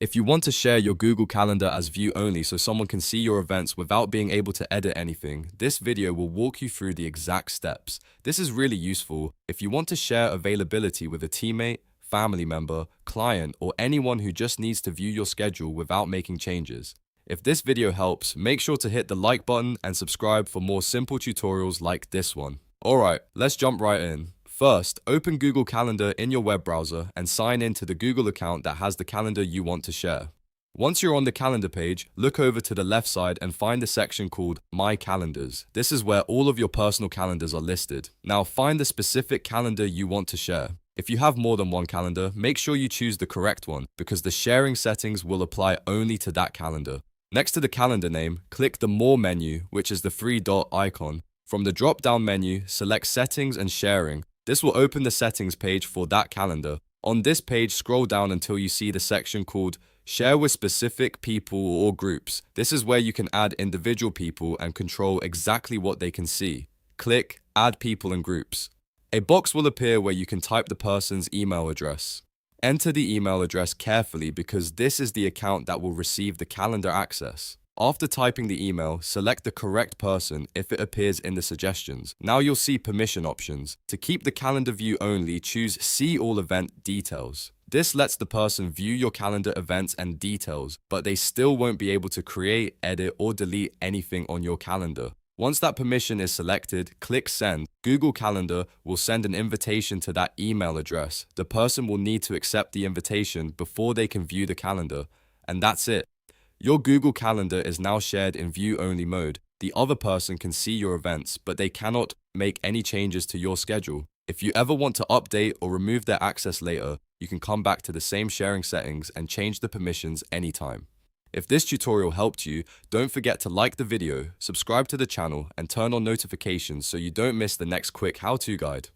If you want to share your Google Calendar as view only so someone can see your events without being able to edit anything, this video will walk you through the exact steps. This is really useful if you want to share availability with a teammate, family member, client, or anyone who just needs to view your schedule without making changes. If this video helps, make sure to hit the like button and subscribe for more simple tutorials like this one. Alright, let's jump right in. First, open Google Calendar in your web browser and sign in to the Google account that has the calendar you want to share. Once you're on the calendar page, look over to the left side and find the section called My Calendars. This is where all of your personal calendars are listed. Now find the specific calendar you want to share. If you have more than one calendar, make sure you choose the correct one because the sharing settings will apply only to that calendar. Next to the calendar name, click the More menu, which is the three-dot icon. From the drop-down menu, select Settings and Sharing. This will open the settings page for that calendar. On this page, scroll down until you see the section called Share with Specific People or Groups. This is where you can add individual people and control exactly what they can see. Click Add People and Groups. A box will appear where you can type the person's email address. Enter the email address carefully because this is the account that will receive the calendar access. After typing the email, select the correct person if it appears in the suggestions. Now you'll see permission options. To keep the calendar view only, choose See All Event Details. This lets the person view your calendar events and details, but they still won't be able to create, edit, or delete anything on your calendar. Once that permission is selected, click Send. Google Calendar will send an invitation to that email address. The person will need to accept the invitation before they can view the calendar. And that's it. Your Google Calendar is now shared in view-only mode. The other person can see your events, but they cannot make any changes to your schedule. If you ever want to update or remove their access later, you can come back to the same sharing settings and change the permissions anytime. If this tutorial helped you, don't forget to like the video, subscribe to the channel, and turn on notifications so you don't miss the next quick how-to guide.